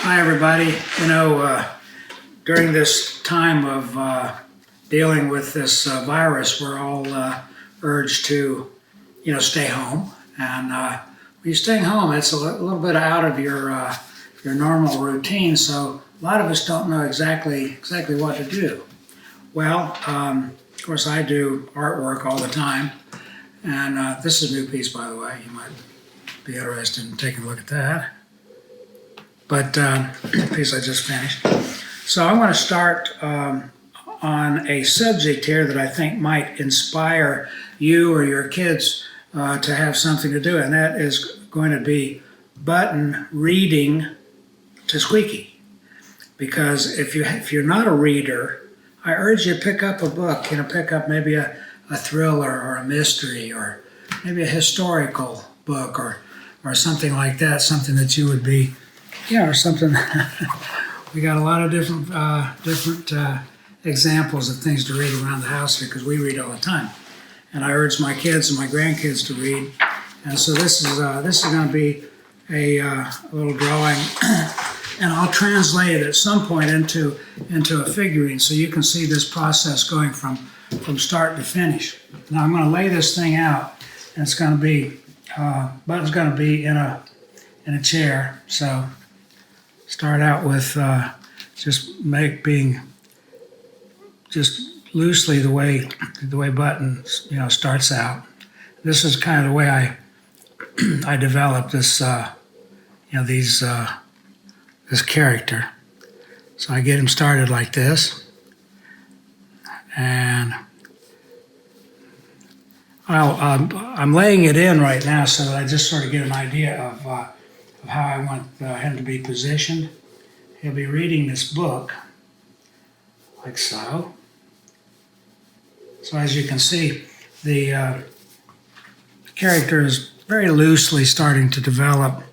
Hi, everybody. During this time of dealing with this virus, we're all urged to, stay home. And when you're staying home, it's a little bit out of your normal routine. So a lot of us don't know exactly what to do. Well, of course, I do artwork all the time. And this is a new piece, by the way. You might be interested in taking a look at that. But the piece I just finished. So I'm going to start on a subject here that I think might inspire you or your kids to have something to do, and that is going to be Button reading to Squeaky. Because if you're not a reader, I urge you to pick up a book. Pick up maybe a thriller or a mystery or maybe a historical book or something like that. Something that you would be. Or something. We got a lot of different examples of things to read around the house here because we read all the time. And I urge my kids and my grandkids to read. And so this is going to be a little drawing, and I'll translate it at some point into a figurine so you can see this process going from start to finish. Now I'm going to lay this thing out, and it's going to be Button's going to be in a chair. So. Start out with being loosely the way Button starts out. This is kind of the way I developed this this character. So I get him started like this, and I'm laying it in right now so that I just sort of get an idea of how I want him to be positioned. He'll be reading this book, like so. So as you can see, the character is very loosely starting to develop.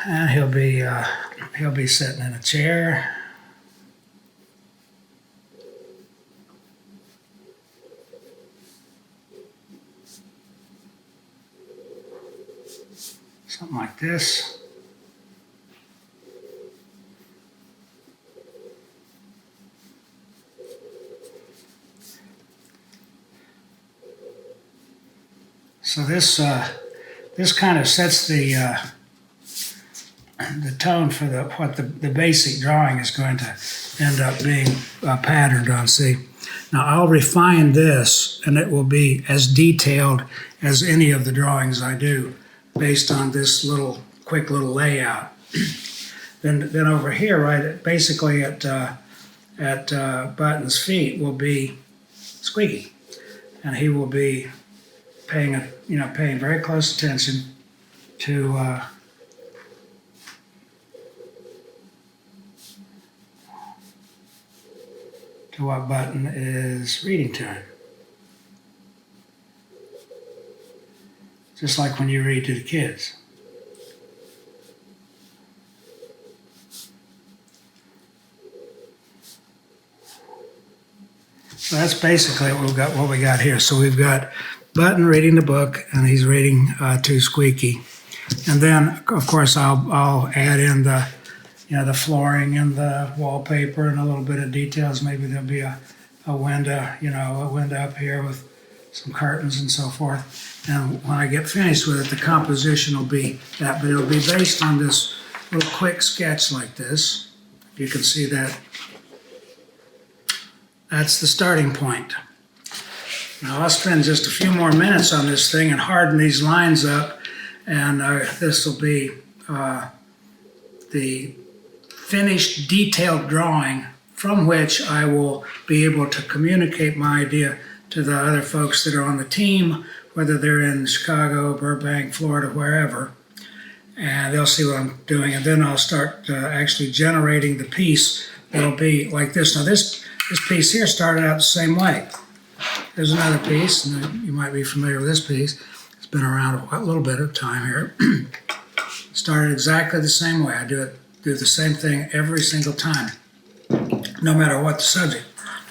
And he'll be sitting in a chair. Something like this. So this kind of sets the tone for what the basic drawing is going to end up being patterned on. See, now I'll refine this, and it will be as detailed as any of the drawings I do, based on this quick little layout. Then over here, right, basically at Button's feet will be Squeaky, and he will be paying very close attention to what Button is reading to him. Just like when you read to the kids. So that's basically what we got here. So we've got Button reading the book, and he's reading to Squeaky. And then, of course, I'll add in the flooring and the wallpaper and a little bit of details. Maybe there'll be a window, a window up here with some curtains and so forth. And when I get finished with it, the composition will be that, but it'll be based on this little quick sketch like this. You can see that. That's the starting point. Now I'll spend just a few more minutes on this thing and harden these lines up, and this will be the finished detailed drawing from which I will be able to communicate my idea to the other folks that are on the team, whether they're in Chicago, Burbank, Florida, wherever, and they'll see what I'm doing. And then I'll start actually generating the piece that'll be like this. Now this piece here started out the same way. There's another piece, and you might be familiar with this piece. It's been around a little bit of time here. Started exactly the same way. I do the same thing every single time, no matter what the subject.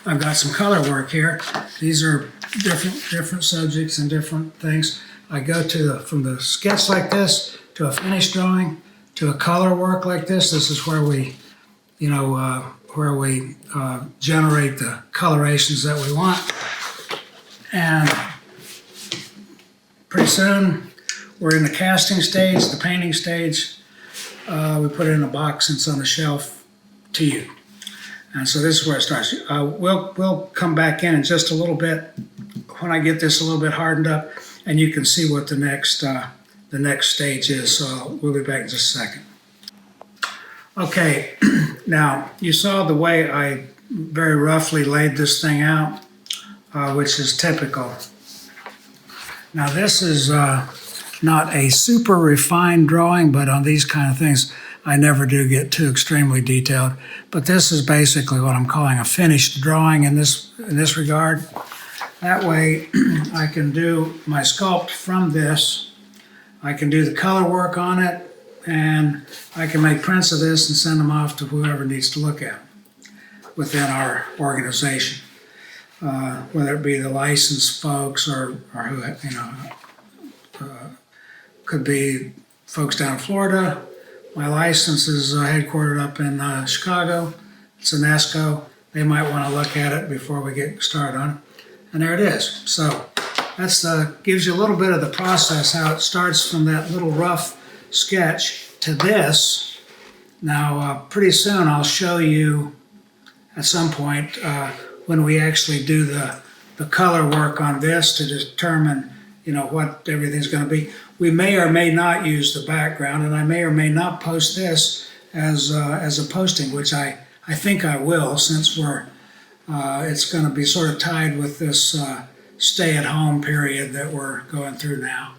I've got some color work here. These are different subjects and different things. I go to from the sketch like this to a finished drawing to a color work like this. This is where we, generate the colorations that we want. And pretty soon we're in the casting stage, the painting stage. We put it in a box and it's on the shelf to you. And so this is where it starts. We'll come back in just a little bit when I get this a little bit hardened up, and you can see what the next stage is. So we'll be back in just a second. Okay, now you saw the way I very roughly laid this thing out, which is typical. Now this is not a super refined drawing, but on these kind of things, I never do get too extremely detailed. But this is basically what I'm calling a finished drawing in this regard. That way, I can do my sculpt from this. I can do the color work on it, and I can make prints of this and send them off to whoever needs to look at them within our organization, whether it be the licensed folks or who, could be folks down in Florida. My license is headquartered up in Chicago. It's a NESCO. They might want to look at it before we get started on it. And there it is. So that's gives you a little bit of the process, how it starts from that little rough sketch to this. Now, pretty soon I'll show you at some point when we actually do the color work on this to determine, what everything's going to be. We may or may not use the background, and I may or may not post this as a posting, which I think I will, since it's going to be sort of tied with this stay-at-home period that we're going through now.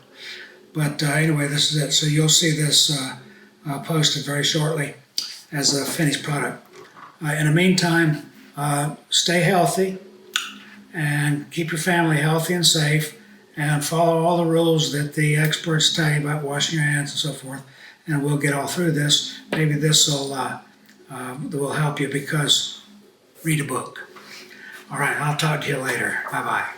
But anyway, this is it. So you'll see this posted very shortly as a finished product. In the meantime, stay healthy and keep your family healthy and safe, and follow all the rules that the experts tell you about washing your hands and so forth. And we'll get all through this. Maybe this will help you, because read a book. All right, I'll talk to you later. Bye-bye.